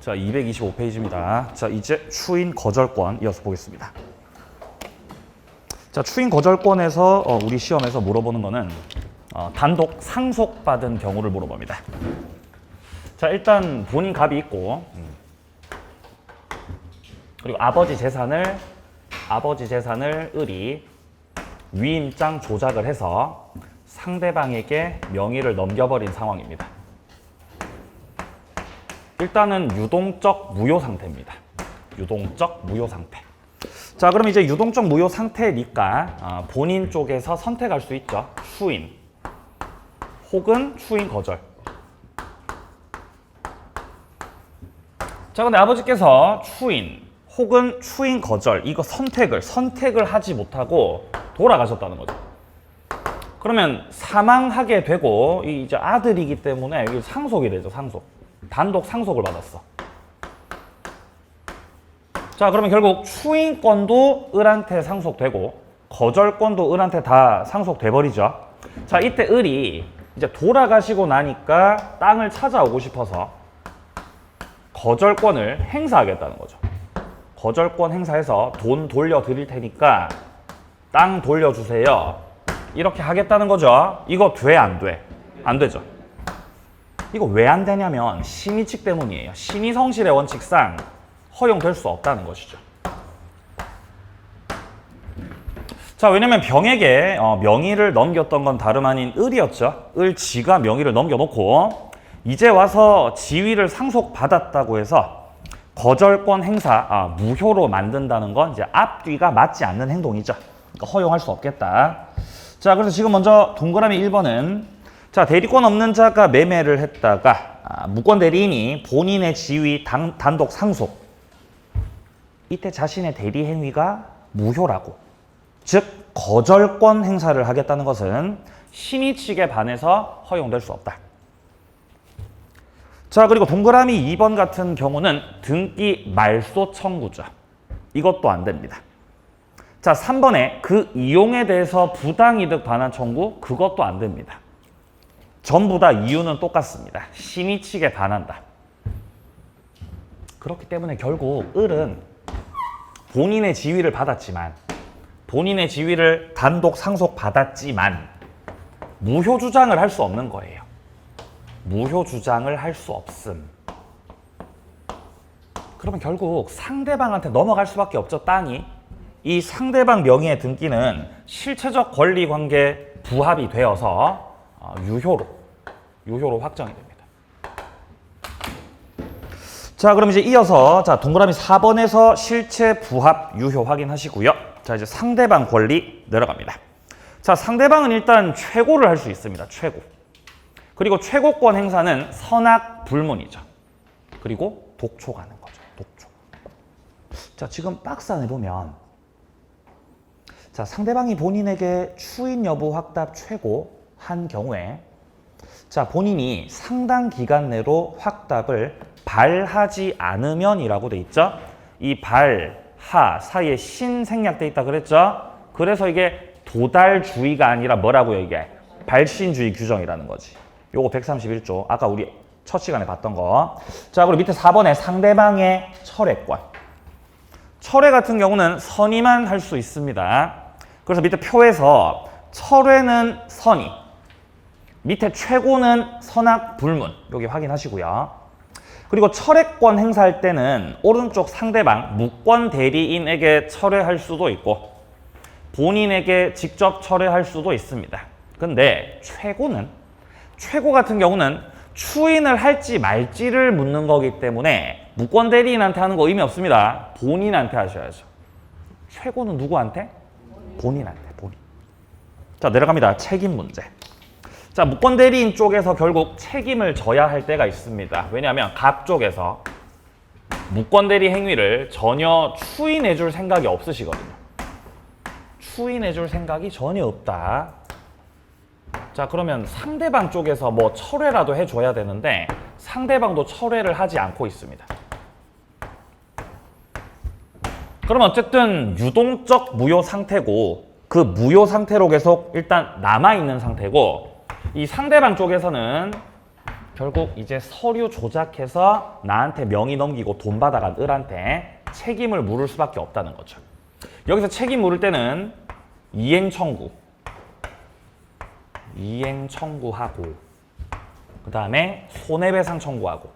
자, 225페이지입니다. 자, 이제 추인 거절권 이어서 보겠습니다. 자, 추인 거절권에서 우리 시험에서 물어보는 거는 단독 상속받은 경우를 물어봅니다. 자, 일단 본인 갑이 있고 그리고 아버지 재산을 을이 위임장 조작을 해서 상대방에게 명의를 넘겨버린 상황입니다. 일단은 유동적 무효 상태입니다. 유동적 무효 상태. 자, 그럼 이제 유동적 무효 상태니까 본인 쪽에서 선택할 수 있죠. 추인 혹은 추인 거절. 자, 근데 아버지께서 추인 혹은 추인 거절 이거 선택을 하지 못하고 돌아가셨다는 거죠. 그러면 사망하게 되고 이제 아들이기 때문에 이게 상속이 되죠. 상속. 단독 상속을 받았어. 자, 그러면 결국 추인권도 을한테 상속되고 거절권도 을한테 다 상속돼 버리죠. 자, 이때 을이 이제 돌아가시고 나니까 땅을 찾아오고 싶어서 거절권을 행사하겠다는 거죠. 거절권 행사해서 돈 돌려드릴 테니까 땅 돌려주세요. 이렇게 하겠다는 거죠. 이거 돼, 안 돼? 안 되죠. 이거 왜 안 되냐면 신의칙 때문이에요. 신의성실의 원칙상 허용될 수 없다는 것이죠. 자, 왜냐면 병에게 명의를 넘겼던 건 다름 아닌 을이었죠. 을지가 명의를 넘겨놓고 이제 와서 지위를 상속받았다고 해서 거절권 행사 무효로 만든다는 건 이제 앞뒤가 맞지 않는 행동이죠. 그러니까 허용할 수 없겠다. 자, 그래서 지금 먼저 동그라미 1번은 자, 대리권 없는 자가 매매를 했다가 무권 대리인이 본인의 지위 단독 상속. 이때 자신의 대리 행위가 무효라고. 즉 거절권 행사를 하겠다는 것은 신의 측에 반해서 허용될 수 없다. 자, 그리고 동그라미 2번 같은 경우는 등기 말소 청구죠. 이것도 안 됩니다. 자, 3번에 그 이용에 대해서 부당이득 반환 청구 그것도 안 됩니다. 전부 다 이유는 똑같습니다. 신의 측에 반한다. 그렇기 때문에 결국 을은 본인의 지위를 받았지만 본인의 지위를 단독 상속받았지만 무효 주장을 할 수 없는 거예요. 무효 주장을 할 수 없음. 그러면 결국 상대방한테 넘어갈 수밖에 없죠. 땅이. 이 상대방 명의의 등기는 실체적 권리관계 부합이 되어서 유효로 확정이 됩니다. 자, 그럼 이제 이어서 동그라미 4번에서 실체 부합 유효 확인하시고요. 자, 이제 상대방 권리 내려갑니다. 자, 상대방은 일단 최고를 할 수 있습니다. 최고. 그리고 최고권 행사는 선악 불문이죠. 그리고 독초 가는 거죠. 독초. 자, 지금 박스 안에 보면 자, 상대방이 본인에게 추인 여부 확답 최고 한 경우에 자, 본인이 상당 기간 내로 확답을 발하지 않으면이라고 돼 있죠. 이 발, 하 사이에 신 생략돼 있다 그랬죠. 그래서 이게 도달주의가 아니라 뭐라고요, 이게? 발신주의 규정이라는 거지. 요거 131조. 아까 우리 첫 시간에 봤던 거. 자, 그리고 밑에 4번에 상대방의 철회권. 철회 같은 경우는 선의만 할 수 있습니다. 그래서 밑에 표에서 철회는 선의, 밑에 최고는 선악 불문. 여기 확인하시고요. 그리고 철회권 행사할 때는 오른쪽 상대방 무권 대리인에게 철회할 수도 있고 본인에게 직접 철회할 수도 있습니다. 근데 최고 같은 경우는 추인을 할지 말지를 묻는 거기 때문에 무권 대리인한테 하는 거 의미 없습니다. 본인한테 하셔야죠. 최고는 누구한테? 본인한테. 본인. 자, 내려갑니다. 책임 문제. 자, 무권 대리인 쪽에서 결국 책임을 져야 할 때가 있습니다. 왜냐하면 갑 쪽에서 무권 대리 행위를 전혀 추인해 줄 생각이 없으시거든요. 추인해 줄 생각이 전혀 없다. 자, 그러면 상대방 쪽에서 뭐 철회라도 해줘야 되는데 상대방도 철회를 하지 않고 있습니다. 그럼 어쨌든 유동적 무효 상태고 그 무효 상태로 계속 일단 남아있는 상태고 이 상대방 쪽에서는 결국 이제 서류 조작해서 나한테 명의 넘기고 돈 받아간 을한테 책임을 물을 수밖에 없다는 거죠. 여기서 책임 물을 때는 이행 청구하고 그 다음에 손해배상 청구하고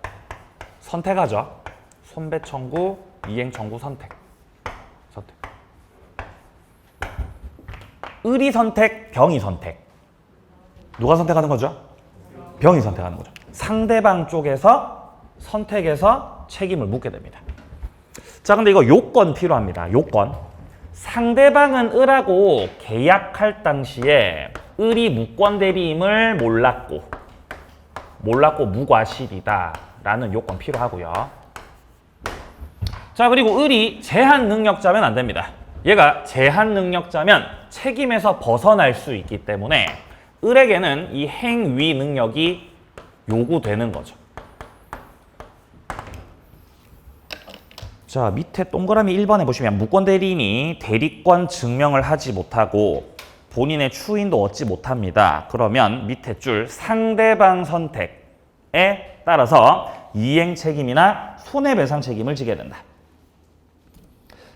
선택하죠. 손배 청구, 이행 청구, 선택. 을이 선택, 병이 선택. 누가 선택하는 거죠? 병이 선택하는 거죠. 상대방 쪽에서 선택해서 책임을 묻게 됩니다. 자, 근데 이거 요건 필요합니다. 요건. 상대방은 을하고 계약할 당시에 을이 무권 대리임을 몰랐고 무과실이다 라는 요건 필요하고요. 자, 그리고 을이 제한 능력자면 안 됩니다. 얘가 제한 능력자면 책임에서 벗어날 수 있기 때문에 을에게는 이 행위 능력이 요구되는 거죠. 자, 밑에 동그라미 1번에 보시면 무권 대리인이 대리권 증명을 하지 못하고 본인의 추인도 얻지 못합니다. 그러면 밑에 줄 상대방 선택에 따라서 이행 책임이나 손해배상 책임을 지게 된다.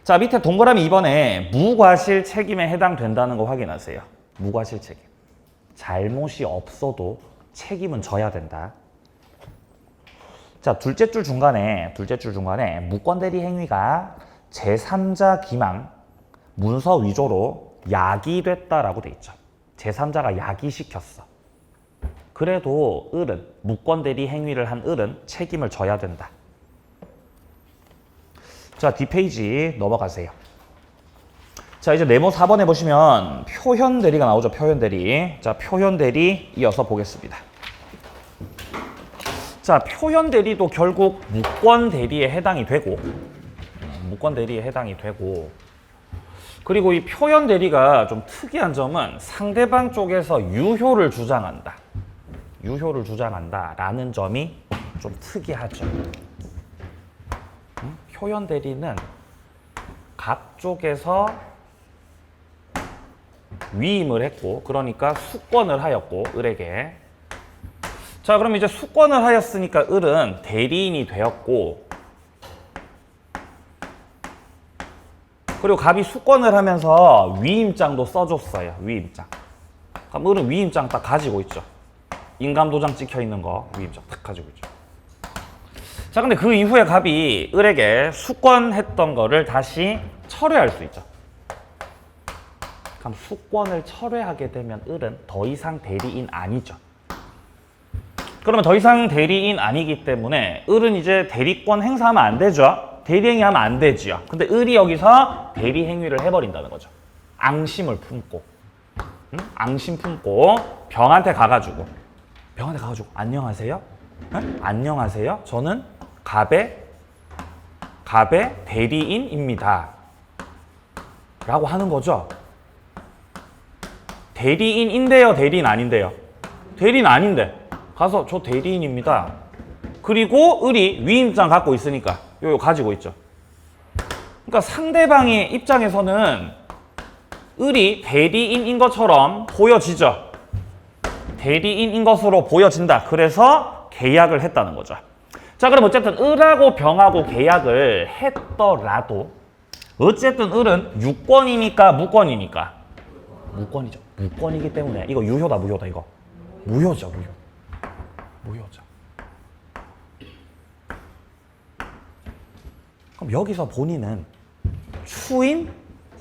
자, 밑에 동그라미 2번에 무과실 책임에 해당된다는 거 확인하세요. 무과실 책임. 잘못이 없어도 책임은 져야 된다. 자, 둘째 줄 중간에 무권대리 행위가 제3자 기망, 문서 위조로 야기됐다라고 돼 있죠. 제3자가 야기시켰어. 그래도 을은, 무권대리 행위를 한 을은 책임을 져야 된다. 자, 뒷페이지 넘어가세요. 자, 이제 네모 4번에 보시면 표현 대리가 나오죠. 표현 대리. 자, 표현 대리 이어서 보겠습니다. 자, 표현 대리도 결국 무권 대리에 해당이 되고, 그리고 이 표현 대리가 좀 특이한 점은 상대방 쪽에서 유효를 주장한다라는 점이 좀 특이하죠. 표현 대리는 갑 쪽에서 위임을 했고, 그러니까 수권을 하였고, 을에게. 자, 그럼 이제 수권을 하였으니까 을은 대리인이 되었고, 그리고 갑이 수권을 하면서 위임장도 써줬어요. 위임장. 그럼 을은 위임장 딱 가지고 있죠. 인감도장 찍혀 있는 거 위임장 딱 가지고 있죠. 자, 근데 그 이후에 갑이 을에게 수권했던 거를 다시 철회할 수 있죠. 그럼 수권을 철회하게 되면 을은 더 이상 대리인 아니죠. 그러면 더 이상 대리인 아니기 때문에 을은 이제 대리권 행사하면 안 되죠. 대리행위하면 안 되지요. 근데 을이 여기서 대리행위를 해버린다는 거죠. 앙심을 품고, 앙심 품고 병한테 가가지고 안녕하세요? 안녕하세요? 저는 갑의 대리인입니다. 라고 하는 거죠. 대리인인데요, 대리인 아닌데요? 대리인 아닌데 가서 저 대리인입니다. 그리고 을이 위임장 갖고 있으니까 요 가지고 있죠. 그러니까 상대방의 입장에서는 을이 대리인인 것처럼 보여지죠. 대리인인 것으로 보여진다. 그래서 계약을 했다는 거죠. 자, 그럼 어쨌든 을하고 병하고 계약을 했더라도 어쨌든 을은 유권이니까 무권이니까 무권이죠. 무권이기 때문에 이거 유효다 무효다 이거 무효죠. 그럼 여기서 본인은 추인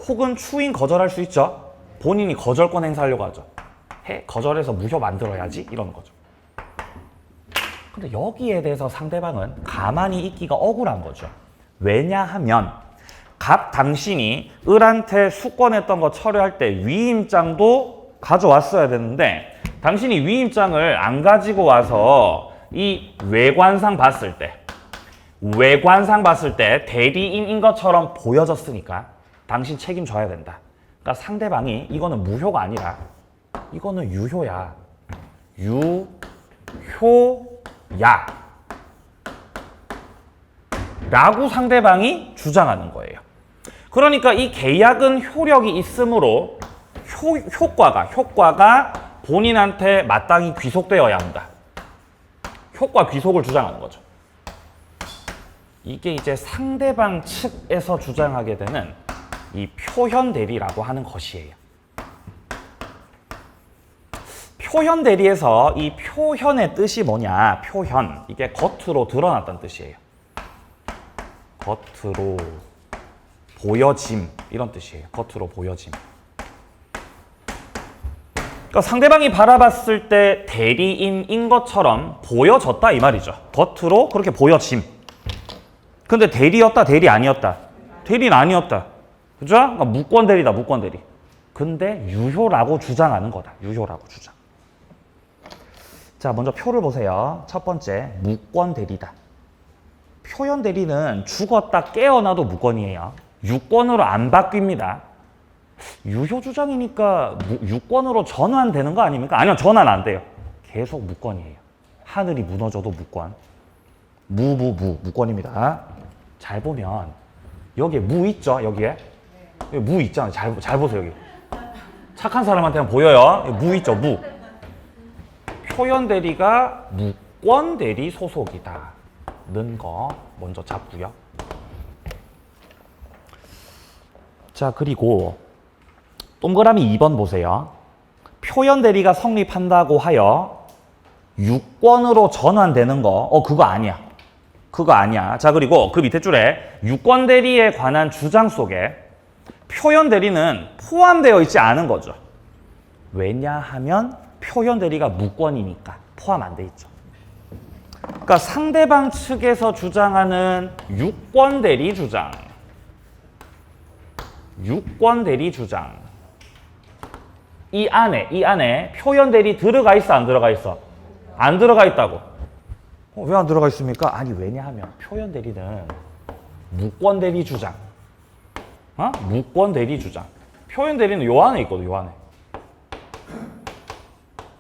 혹은 추인 거절할 수 있죠. 본인이 거절권 행사하려고 하죠. 거절해서 무효 만들어야지 이러는 거죠. 근데 여기에 대해서 상대방은 가만히 있기가 억울한 거죠. 왜냐하면 갑 당신이 을한테 수권했던 거 처리할 때 위임장도 가져왔어야 되는데 당신이 위임장을 안 가지고 와서 이 외관상 봤을 때 대리인인 것처럼 보여졌으니까 당신 책임져야 된다. 그러니까 상대방이 이거는 무효가 아니라 이거는 유효야. 라고 상대방이 주장하는 거예요. 그러니까 이 계약은 효력이 있으므로 효과가 본인한테 마땅히 귀속되어야 한다. 효과 귀속을 주장하는 거죠. 이게 이제 상대방 측에서 주장하게 되는 이 표현 대리라고 하는 것이에요. 표현 대리에서 이 표현의 뜻이 뭐냐? 표현. 이게 겉으로 드러났다는 뜻이에요. 겉으로 보여짐. 이런 뜻이에요. 겉으로 보여짐. 그러니까 상대방이 바라봤을 때 대리인인 것처럼 보여졌다 이 말이죠. 겉으로 그렇게 보여짐. 근데 대리였다, 대리 아니었다. 대리는 아니었다. 그죠? 그러니까 무권 대리다, 무권 대리. 근데 유효라고 주장하는 거다. 유효라고 주장. 자, 먼저 표를 보세요. 첫 번째, 무권 대리다. 표현 대리는 죽었다 깨어나도 무권이에요. 유권으로 안 바뀝니다. 유효 주장이니까 유권으로 전환되는 거 아닙니까? 아니요, 전환 안 돼요. 계속 무권이에요. 하늘이 무너져도 무권. 무권입니다. 잘 보면 여기에 무 있죠? 여기에? 여기 무 있잖아요. 잘 보세요. 여기. 착한 사람한테는 보여요. 무 있죠? 무. 표현 대리가 무권 대리 소속이다는 거 먼저 잡고요. 자, 그리고 동그라미 2번 보세요. 표현 대리가 성립한다고 하여 유권으로 전환되는 거, 그거 아니야. 그거 아니야. 자, 그리고 그 밑에 줄에 유권 대리에 관한 주장 속에 표현 대리는 포함되어 있지 않은 거죠. 왜냐하면 표현 대리가 무권이니까 포함 안 돼 있죠. 그러니까 상대방 측에서 주장하는 유권 대리 주장. 유권 대리 주장. 이 안에 표현 대리 들어가 있어, 안 들어가 있어? 안 들어가 있다고. 왜 안 들어가 있습니까? 아니, 왜냐하면 표현 대리는 무권 대리 주장. 무권 대리 주장. 표현 대리는 요 안에 있거든, 요 안에.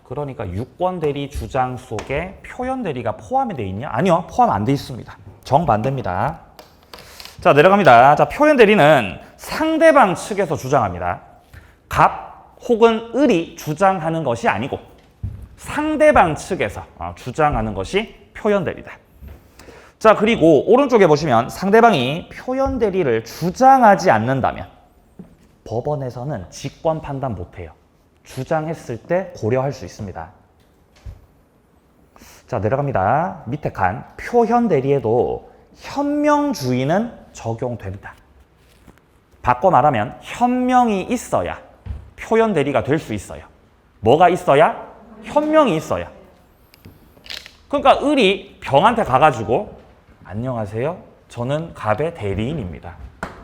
그러니까 유권 대리 주장 속에 표현 대리가 포함이 돼 있냐? 아니요, 포함 안 돼 있습니다. 정반대입니다. 자, 내려갑니다. 자, 표현 대리는 상대방 측에서 주장합니다. 갑 혹은 을이 주장하는 것이 아니고 상대방 측에서 주장하는 것이 표현 대리다. 자, 그리고 오른쪽에 보시면 상대방이 표현 대리를 주장하지 않는다면 법원에서는 직권 판단 못해요. 주장했을 때 고려할 수 있습니다. 자, 내려갑니다. 밑에 칸 표현 대리에도 현명주의는 적용됩니다. 바꿔 말하면 현명이 있어야 표현 대리가 될 수 있어요. 뭐가 있어야? 현명이 있어야. 그러니까 을이 병한테 가가지고 안녕하세요. 저는 갑의 대리인입니다.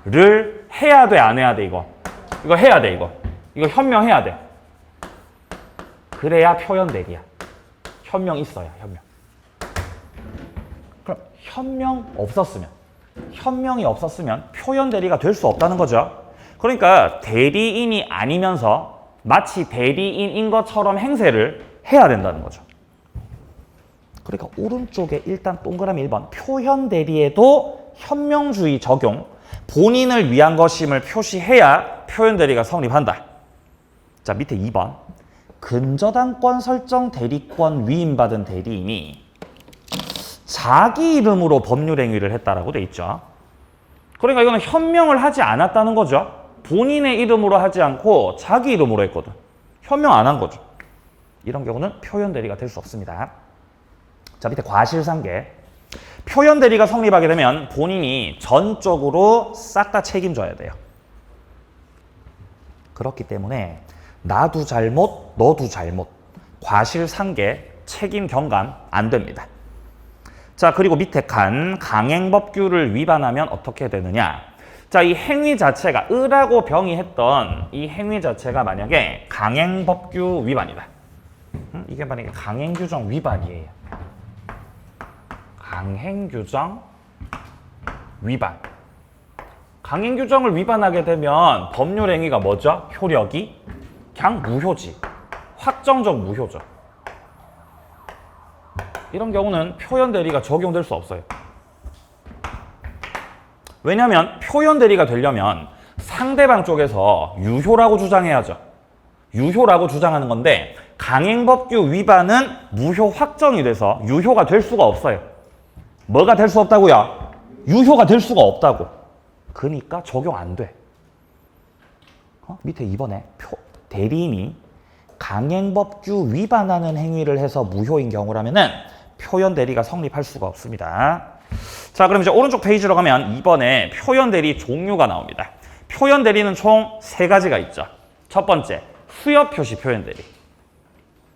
를 해야 돼, 안 해야 돼, 이거? 이거 해야 돼, 이거. 이거 현명해야 돼. 그래야 표현 대리야. 현명 있어야, 현명. 그럼 현명이 없었으면 표현 대리가 될 수 없다는 거죠. 그러니까 대리인이 아니면서 마치 대리인인 것처럼 행세를 해야 된다는 거죠. 그러니까 오른쪽에 일단 동그라미 1번 표현 대리에도 현명주의 적용, 본인을 위한 것임을 표시해야 표현 대리가 성립한다. 자, 밑에 2번 근저당권 설정 대리권 위임받은 대리인이 자기 이름으로 법률 행위를 했다라고 돼 있죠. 그러니까 이거는 현명을 하지 않았다는 거죠. 본인의 이름으로 하지 않고 자기 이름으로 했거든. 현명 안 한 거죠. 이런 경우는 표현 대리가 될 수 없습니다. 자, 밑에 과실상계. 표현 대리가 성립하게 되면 본인이 전적으로 싹 다 책임져야 돼요. 그렇기 때문에 나도 잘못, 너도 잘못, 과실상계, 책임 경감 안 됩니다. 자, 그리고 밑에 칸 강행법규를 위반하면 어떻게 되느냐. 자, 이 행위 자체가 을하고 병이 했던 이 행위 자체가 만약에 강행법규 위반이다. 이게 만약에 강행규정 위반이에요. 강행규정 위반. 강행규정을 위반하게 되면 법률 행위가 뭐죠? 효력이 그냥 무효지. 확정적 무효죠. 이런 경우는 표현 대리가 적용될 수 없어요. 왜냐하면 표현 대리가 되려면 상대방 쪽에서 유효라고 주장해야죠. 유효라고 주장하는 건데 강행법규 위반은 무효 확정이 돼서 유효가 될 수가 없어요. 뭐가 될 수 없다고요? 유효가 될 수가 없다고. 그러니까 적용 안 돼. 밑에 2번에 대리인이 강행법규 위반하는 행위를 해서 무효인 경우라면은 표현 대리가 성립할 수가 없습니다. 자, 그럼 이제 오른쪽 페이지로 가면 2번에 표현 대리 종류가 나옵니다. 표현 대리는 총 3가지가 있죠. 첫 번째, 수여 표시 표현 대리.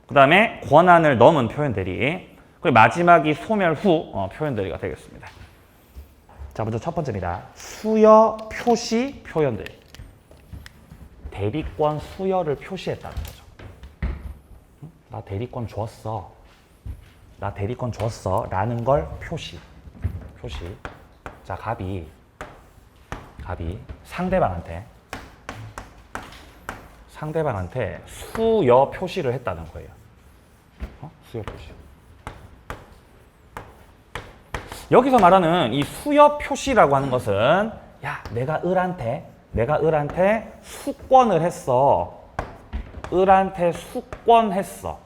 그 다음에 권한을 넘은 표현 대리. 그리고 마지막이 소멸 후 표현 대리가 되겠습니다. 자, 먼저 첫 번째입니다. 수여 표시 표현 대리. 대리권 수여를 표시했다는 거죠. 나 대리권 줬어. 나 대리권 줬어. 라는 걸 표시. 자, 갑이 상대방한테 수여 표시를 했다는 거예요. 수여 표시. 여기서 말하는 이 수여 표시라고 하는 것은 야, 내가 을한테 수권을 했어. 을한테 수권했어.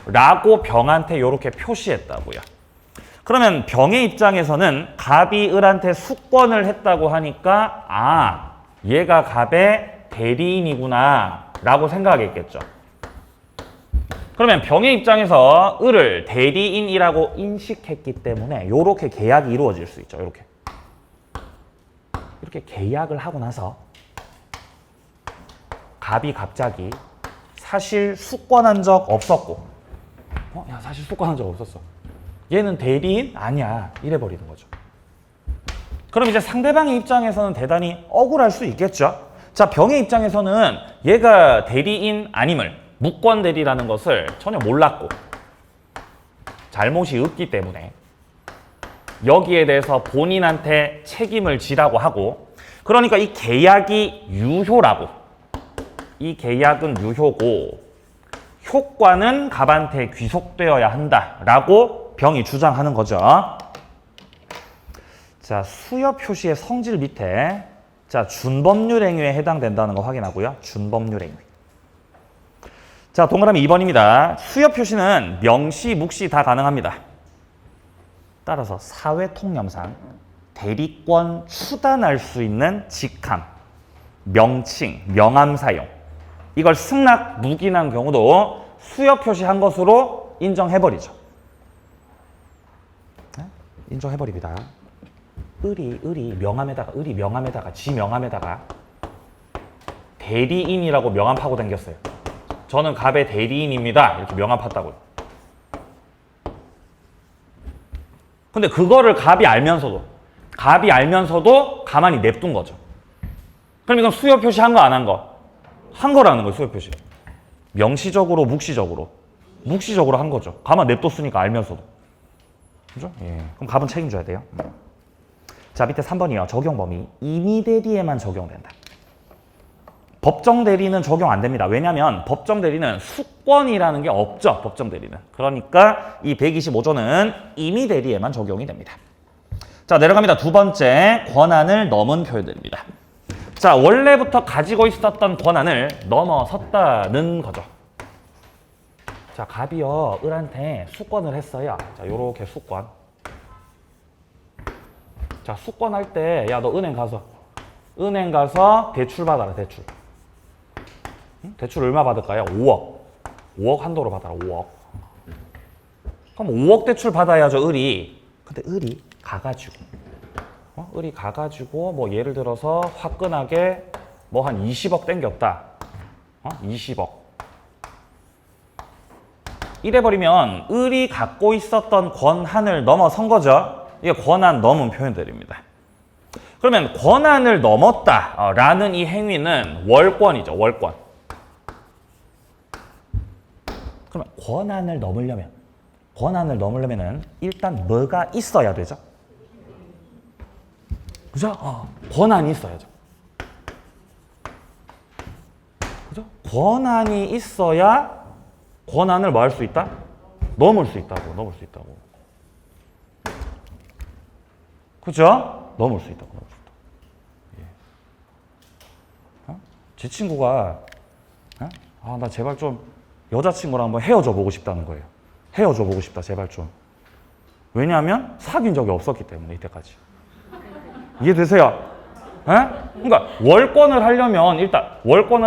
라고 병한테 이렇게 표시했다고요. 그러면 병의 입장에서는 갑이 을한테 수권을 했다고 하니까 아, 얘가 갑의 대리인이구나 라고 생각하겠죠. 그러면 병의 입장에서 을을 대리인이라고 인식했기 때문에 이렇게 계약이 이루어질 수 있죠. 이렇게 계약을 하고 나서 갑이 갑자기 사실 수권한 적 없었고 야, 사실 수권한 적 없었어. 얘는 대리인? 아니야. 이래버리는 거죠. 그럼 이제 상대방의 입장에서는 대단히 억울할 수 있겠죠. 자, 병의 입장에서는 얘가 대리인 아님을 무권 대리라는 것을 전혀 몰랐고 잘못이 없기 때문에 여기에 대해서 본인한테 책임을 지라고 하고 그러니까 이 계약이 유효라고 이 계약은 유효고 효과는 갑한테 귀속되어야 한다라고 병이 주장하는 거죠. 자, 수여 표시의 성질 밑에 자, 준법률 행위에 해당된다는 거 확인하고요. 준법률 행위. 자, 동그라미 2번입니다. 수여 표시는 명시, 묵시 다 가능합니다. 따라서 사회통념상 대리권 추단할 수 있는 직함, 명칭, 명함 사용 이걸 승낙, 묵인한 경우도 수여 표시한 것으로 인정해버리죠. 인정해버립니다. 을이 명함에다가 지 명함에다가 대리인이라고 명함 파고 다녔어요. 저는 갑의 대리인입니다. 이렇게 명함 팠다고요. 근데 그거를 갑이 알면서도 가만히 냅둔 거죠. 그럼 이건 수여 표시 한 거 안 한 거? 한 거라는 거예요, 수여 표시. 명시적으로, 묵시적으로 한 거죠. 가만 냅뒀으니까 알면서도. 그죠? 예. 그럼 갑은 책임져야 돼요. 자, 밑에 3번이요. 적용 범위. 임의 대리에만 적용된다. 법정 대리는 적용 안 됩니다. 왜냐하면 법정 대리는 수권이라는 게 없죠. 법정 대리는. 그러니까 이 125조는 임의 대리에만 적용이 됩니다. 자, 내려갑니다. 두 번째, 권한을 넘은 표현들입니다. 자, 원래부터 가지고 있었던 권한을 넘어섰다는 거죠. 자, 갑이요, 을한테 수권을 했어요. 자, 요렇게 수권. 자, 수권할 때, 야, 너 은행 가서 대출 받아라, 대출. 응? 대출 얼마 받을까요? 5억. 5억 한도로 받아라, 5억. 그럼 5억 대출 받아야죠, 을이. 근데 을이 가가지고, 뭐 예를 들어서 화끈하게 뭐 한 20억 땡겼다. 20억. 이래버리면 을이 갖고 있었던 권한을 넘어선 거죠. 이게 권한 넘은 표현들입니다. 그러면 권한을 넘었다라는 이 행위는 월권이죠. 월권. 그러면 권한을 넘으려면은 일단 뭐가 있어야 되죠? 그죠? 권한이 있어야죠. 그죠? 권한이 있어야 권한을 뭐 할 수 있다? 넘을 수 있다고. 그죠? 넘을 수 있다고. 예. 제 친구가, 나 제발 좀 여자친구랑 한번 헤어져 보고 싶다는 거예요. 헤어져 보고 싶다, 제발 좀. 왜냐하면 사귄 적이 없었기 때문에, 이때까지. 이해되세요? 에? 그러니까 월권을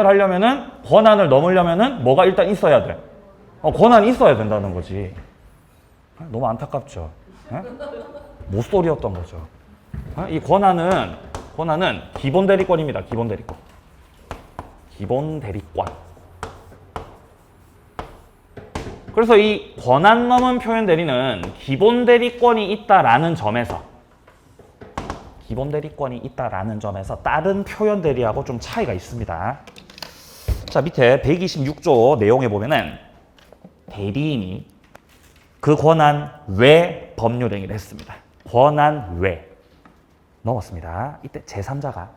하려면은 권한을 넘으려면은 뭐가 일단 있어야 돼. 권한이 있어야 된다는 거지. 너무 안타깝죠. 에? 모쏠이었던 거죠. 이 권한은 기본 대리권입니다. 기본 대리권. 기본 대리권. 그래서 이 권한 넘은 표현 대리는 기본 대리권이 있다라는 점에서 다른 표현 대리하고 좀 차이가 있습니다. 자, 밑에 126조 내용에 보면은 대리인이 그 권한 외 법률 행위를 했습니다. 권한 외 넘었습니다. 이때 제3자가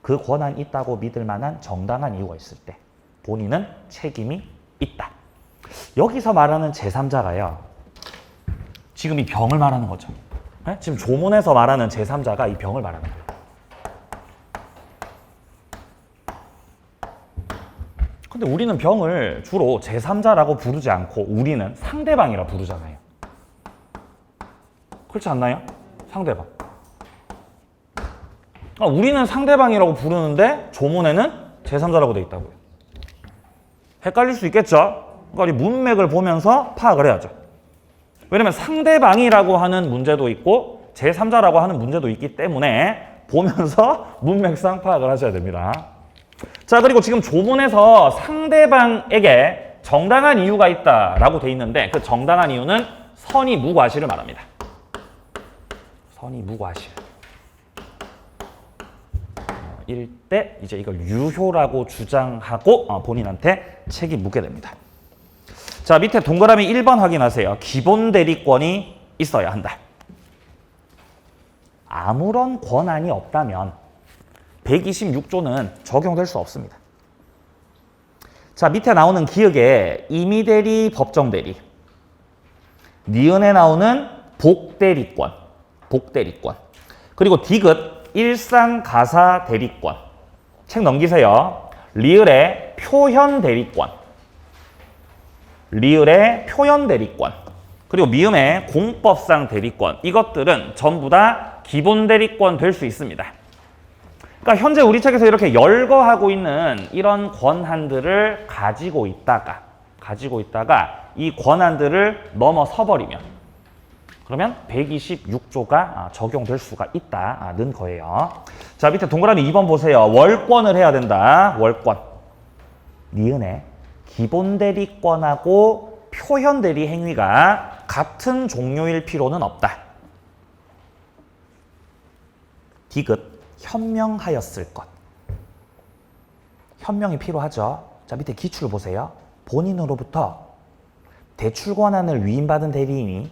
그 권한이 있다고 믿을 만한 정당한 이유가 있을 때 본인은 책임이 있다. 여기서 말하는 제3자가요. 지금 이 병을 말하는 거죠. 네? 지금 조문에서 말하는 제3자가 이 병을 말하는 거예요. 근데 우리는 병을 주로 제3자라고 부르지 않고 우리는 상대방이라 부르잖아요. 그렇지 않나요? 상대방. 우리는 상대방이라고 부르는데 조문에는 제3자라고 돼 있다고요. 헷갈릴 수 있겠죠? 그러니까 이 문맥을 보면서 파악을 해야죠. 왜냐면 상대방이라고 하는 문제도 있고 제3자라고 하는 문제도 있기 때문에 보면서 문맥상 파악을 하셔야 됩니다. 자, 그리고 지금 조문에서 상대방에게 정당한 이유가 있다라고 돼 있는데 그 정당한 이유는 선의 무과실을 말합니다. 선의 무과실. 일 때 이제 이걸 유효라고 주장하고 본인한테 책임 묻게 됩니다. 자, 밑에 동그라미 1번 확인하세요. 기본 대리권이 있어야 한다. 아무런 권한이 없다면 126조는 적용될 수 없습니다. 자, 밑에 나오는 기역에 임의대리, 법정대리, 니은에 나오는 복대리권, 그리고 디귿 일상가사 대리권. 책 넘기세요. 리을의 표현 대리권. 그리고 미음의 공법상 대리권. 이것들은 전부 다 기본 대리권 될 수 있습니다. 그러니까 현재 우리 책에서 이렇게 열거하고 있는 이런 권한들을 가지고 있다가 이 권한들을 넘어서 버리면 그러면 126조가 적용될 수가 있다는 거예요. 자, 밑에 동그라미 2번 보세요. 월권을 해야 된다. 월권. 니은의 기본 대리권하고 표현 대리 행위가 같은 종류일 필요는 없다. 디귿 현명하였을 것. 현명이 필요하죠. 자, 밑에 기출 보세요. 본인으로부터 대출 권한을 위임받은 대리인이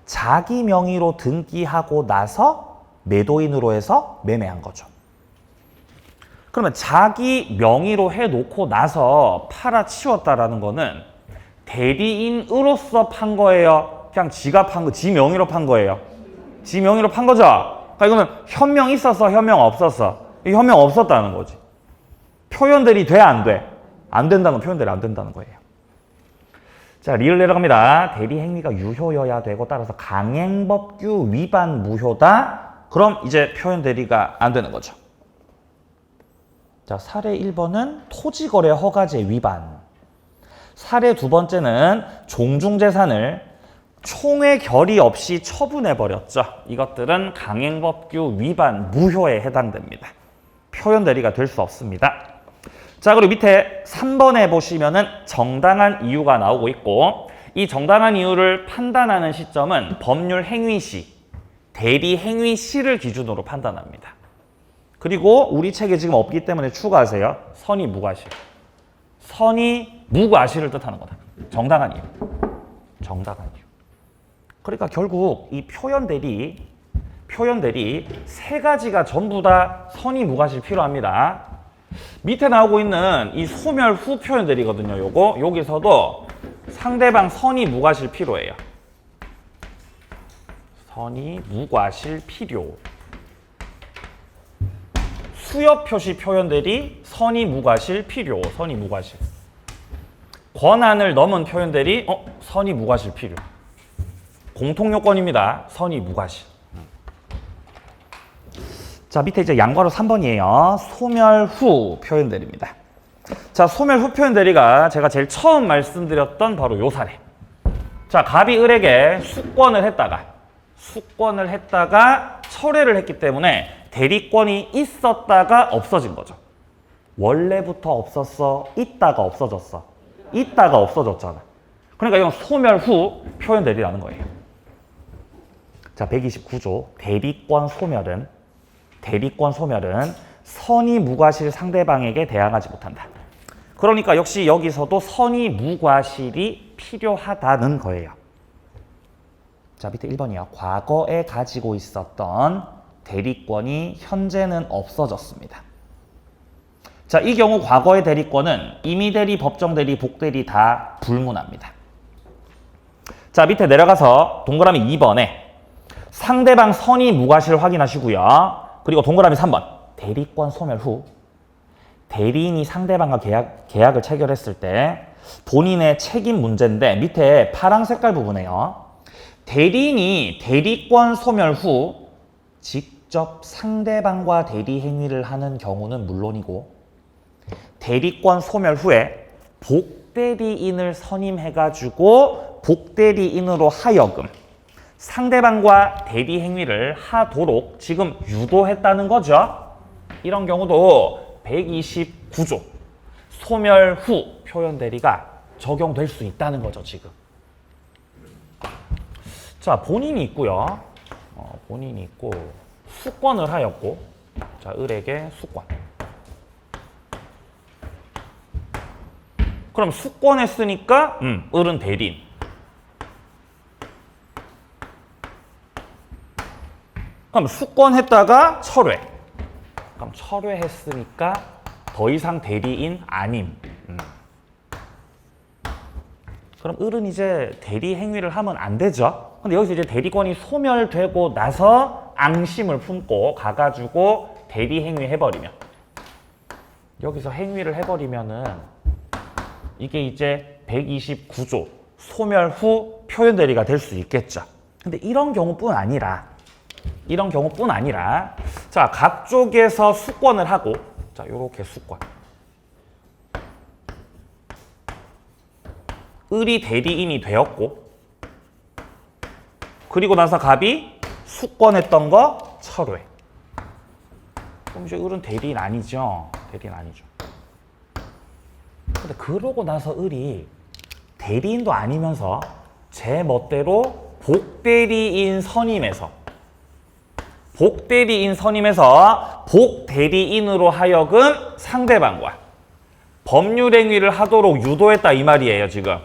자기 명의로 등기하고 나서 매도인으로 해서 매매한 거죠. 그러면 자기 명의로 해놓고 나서 팔아치웠다라는 거는 대리인으로서 판 거예요? 그냥 지가 판 거, 지 명의로 판 거예요? 지 명의로 판 거죠? 그러니까 이거는 현명 있었어, 현명 없었어? 현명 없었다는 거지. 표현들이 돼, 안 돼? 안 된다는 건 표현들이 안 된다는 거예요. 자, 리을 내려갑니다. 대리 행위가 유효여야 되고 따라서 강행법규 위반 무효다. 그럼 이제 표현 대리가 안 되는 거죠. 자, 사례 1번은 토지거래 허가제 위반. 사례 두 번째는 종중재산을 총회 결의 없이 처분해버렸죠. 이것들은 강행법규 위반 무효에 해당됩니다. 표현 대리가 될 수 없습니다. 자, 그리고 밑에 3번에 보시면은 정당한 이유가 나오고 있고 이 정당한 이유를 판단하는 시점은 법률 행위 시, 대리 행위 시를 기준으로 판단합니다. 그리고 우리 책에 지금 없기 때문에 추가하세요. 선의 무과실. 선의 무과실을 뜻하는 거다. 정당한 이유. 그러니까 결국 이 표현 대리 세 가지가 전부 다 선의 무과실 필요합니다. 밑에 나오고 있는 이 소멸 후 표현 대리거든요. 요거 여기서도 상대방 선의 무과실 필요해요. 선의 무과실 필요. 수여 표시 표현 대리 선의 무과실 필요. 선의 무과실. 권한을 넘은 표현들이 선의 무과실 필요. 공통요건입니다. 선의 무과실. 자, 밑에 이제 양괄호 3번이에요. 소멸 후 표현들입니다. 자, 소멸 후 표현들이가 제가 제일 처음 말씀드렸던 바로 요 사례. 자, 갑이 을에게 수권을 했다가 철회를 했기 때문에 대리권이 있었다가 없어진 거죠. 원래부터 없었어? 있다가 없어졌어? 있다가 없어졌잖아. 그러니까 이건 소멸 후 표현들이라는 거예요. 자, 129조 대리권 소멸은 선의 무과실 상대방에게 대항하지 못한다. 그러니까 역시 여기서도 선의 무과실이 필요하다는 거예요. 자, 밑에 1번이요. 과거에 가지고 있었던 대리권이 현재는 없어졌습니다. 자, 이 경우 과거의 대리권은 임의대리, 법정대리, 복대리 다 불문합니다. 자, 밑에 내려가서 동그라미 2번에 상대방 선의 무과실 확인하시고요. 그리고 동그라미 3번 대리권 소멸 후 대리인이 상대방과 계약을 체결했을 때 본인의 책임 문제인데 밑에 파란 색깔 부분에요. 대리인이 대리권 소멸 후 직접 상대방과 대리 행위를 하는 경우는 물론이고 대리권 소멸 후에 복대리인을 선임해가지고 복대리인으로 하여금 상대방과 대리 행위를 하도록 지금 유도했다는 거죠. 이런 경우도 129조 소멸 후 표현 대리가 적용될 수 있다는 거죠, 지금. 자, 본인이 있고요. 본인이 있고 수권을 하였고, 자, 을에게 수권. 그럼 수권했으니까 을은 대리인. 그럼 수권했다가 철회. 그럼 철회했으니까 더 이상 대리인 아님. 그럼 을은 이제 대리 행위를 하면 안 되죠. 근데 여기서 이제 대리권이 소멸되고 나서 앙심을 품고 가가지고 대리 행위 해버리면 여기서 행위를 해버리면은 이게 이제 129조 소멸 후 표현 대리가 될 수 있겠죠. 근데 이런 경우뿐 아니라 자, 각 쪽에서 수권을 하고 자, 요렇게 수권. 을이 대리인이 되었고 그리고 나서 갑이 수권했던 거 철회. 그럼 이제 을은 대리인 아니죠. 대리인 아니죠. 근데 그러고 나서 을이 대리인도 아니면서 제 멋대로 복대리인 선임해서 복대리인으로 하여금 상대방과 법률 행위를 하도록 유도했다 이 말이에요, 지금.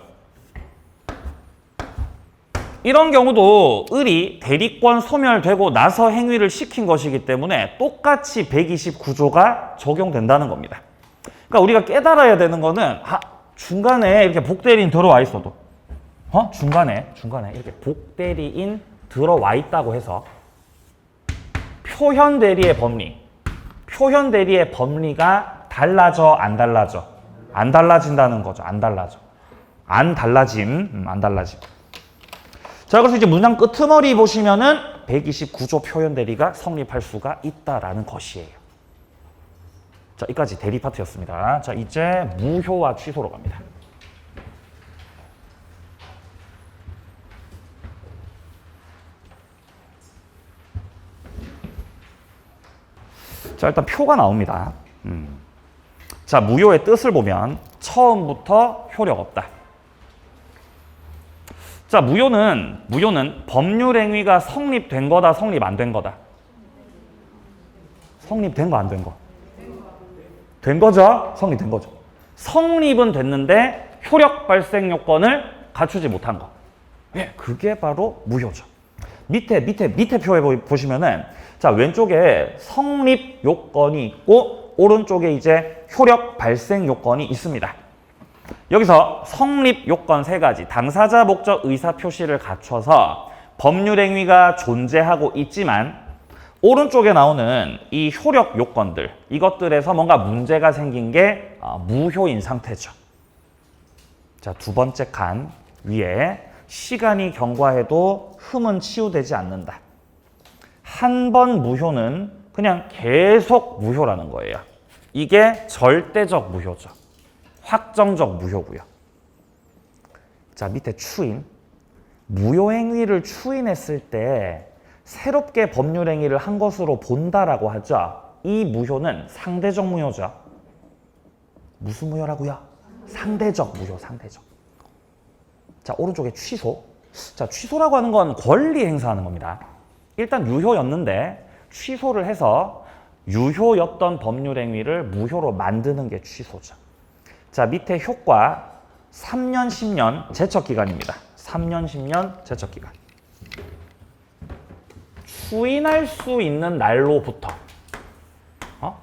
이런 경우도 을이 대리권 소멸되고 나서 행위를 시킨 것이기 때문에 똑같이 129조가 적용된다는 겁니다. 그러니까 우리가 깨달아야 되는 거는 중간에 이렇게 복대리인 들어와 있어도 중간에 이렇게 복대리인 들어와 있다고 해서 표현 대리의 법리가 달라져 안 달라져? 안 달라진다는 거죠. 안 달라짐. 자, 그래서 이제 문장 끄트머리 보시면은 129조 표현 대리가 성립할 수가 있다라는 것이에요. 자, 여기까지 대리 파트였습니다. 자, 이제 무효와 취소로 갑니다. 자, 일단 표가 나옵니다. 자, 무효의 뜻을 보면 처음부터 효력 없다. 자, 무효는 법률 행위가 성립된 거다, 성립 안 된 거다. 성립된 거, 안 된 거? 된 거죠? 성립된 거죠. 성립은 됐는데 효력 발생 요건을 갖추지 못한 거. 예, 그게 바로 무효죠. 밑에 표에 보시면은 자, 왼쪽에 성립 요건이 있고 오른쪽에 이제 효력 발생 요건이 있습니다. 여기서 성립 요건 3가지, 당사자 목적 의사 표시를 갖춰서 법률 행위가 존재하고 있지만 오른쪽에 나오는 이 효력 요건들, 이것들에서 뭔가 문제가 생긴 게 무효인 상태죠. 자, 두 번째 칸 위에 시간이 경과해도 흠은 치유되지 않는다. 한 번 무효는 그냥 계속 무효라는 거예요. 이게 절대적 무효죠. 확정적 무효고요. 자, 밑에 추인. 무효행위를 추인했을 때 새롭게 법률행위를 한 것으로 본다라고 하죠. 이 무효는 상대적 무효죠. 무슨 무효라고요? 상대적 무효, 상대적. 자, 오른쪽에 취소. 자, 취소라고 하는 건 권리 행사하는 겁니다. 일단 유효였는데 취소를 해서 유효였던 법률행위를 무효로 만드는 게 취소죠. 자, 밑에 효과 3년, 10년 제척기간입니다. 3년, 10년 제척기간. 추인할 수 있는 날로부터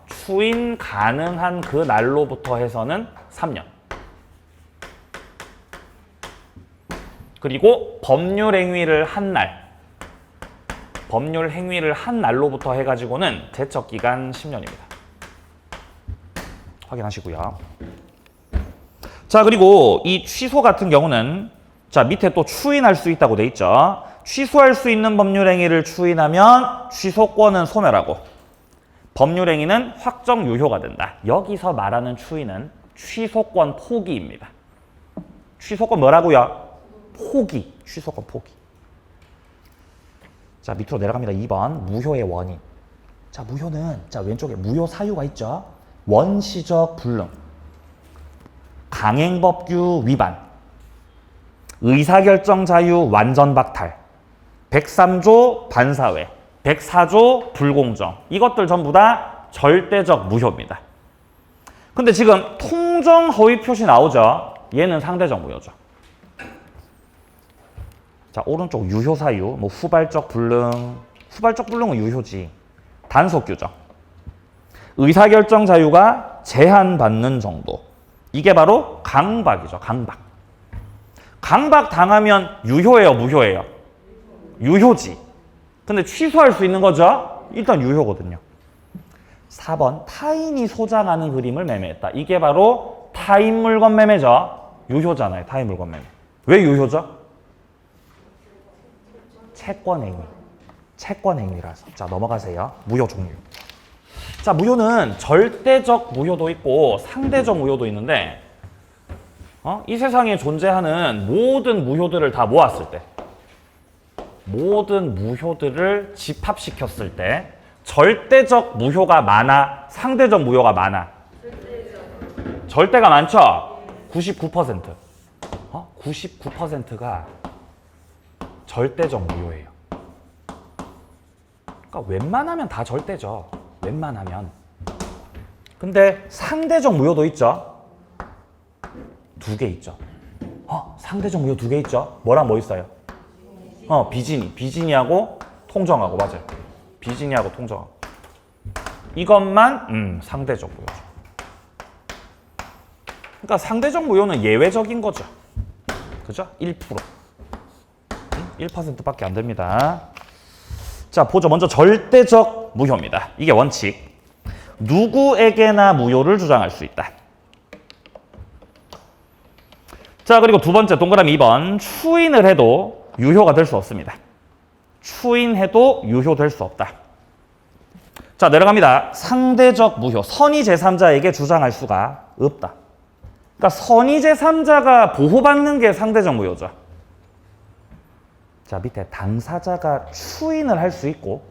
추인 가능한 그 날로부터 해서는 3년. 그리고 법률 행위를 한 날로부터 해가지고는 제척기간 10년입니다. 확인하시고요. 자, 그리고 이 취소 같은 경우는 자, 밑에 또 추인할 수 있다고 돼 있죠. 취소할 수 있는 법률행위를 추인하면 취소권은 소멸하고 법률행위는 확정 유효가 된다. 여기서 말하는 추인은 취소권 포기입니다. 취소권 뭐라고요? 포기. 취소권 포기. 자, 밑으로 내려갑니다. 2번 무효의 원인. 자, 무효는 자, 왼쪽에 무효 사유가 있죠. 원시적 불능, 강행법규 위반, 의사결정 자유 완전 박탈, 103조 반사회, 104조 불공정. 이것들 전부 다 절대적 무효입니다. 근데 지금 통정 허위 표시 나오죠? 얘는 상대적 무효죠. 자, 오른쪽 유효 사유, 뭐 후발적 불능, 후발적 불능은 유효지. 단속 규정. 의사결정 자유가 제한받는 정도. 이게 바로 강박이죠. 강박. 강박 당하면 유효예요, 무효예요? 유효지. 근데 취소할 수 있는 거죠? 일단 유효거든요. 4번 타인이 소장하는 그림을 매매했다. 이게 바로 타인 물건 매매죠. 유효잖아요. 타인 물건 매매. 왜 유효죠? 채권행위. 채권행위라서. 자, 넘어가세요. 무효 종류. 자, 무효는 절대적 무효도 있고 상대적 무효도 있는데 이 세상에 존재하는 모든 무효들을 다 모았을 때, 모든 무효들을 집합시켰을 때 절대적 무효가 많아, 상대적 무효가 많아? 절대가 많죠? 99%. 99%가 절대적 무효예요. 그러니까 웬만하면 다 절대죠. 웬만하면. 근데 상대적 무효도 있죠? 2개 있죠. 상대적 무효 2개 있죠? 뭐랑 뭐 있어요? 비진이. 비진이하고 통정하고, 맞아요. 비진이하고 통정하고. 이것만 상대적 무효죠. 그러니까 상대적 무효는 예외적인 거죠. 그죠? 1%. 1%밖에 안 됩니다. 자, 보죠. 먼저 절대적 무효입니다. 이게 원칙. 누구에게나 무효를 주장할 수 있다. 자, 그리고 두 번째 동그라미 2번. 추인을 해도 유효가 될 수 없습니다. 추인해도 유효될 수 없다. 자, 내려갑니다. 상대적 무효. 선의 제3자에게 주장할 수가 없다. 그러니까 선의 제3자가 보호받는 게 상대적 무효죠. 자, 밑에 당사자가 추인을 할 수 있고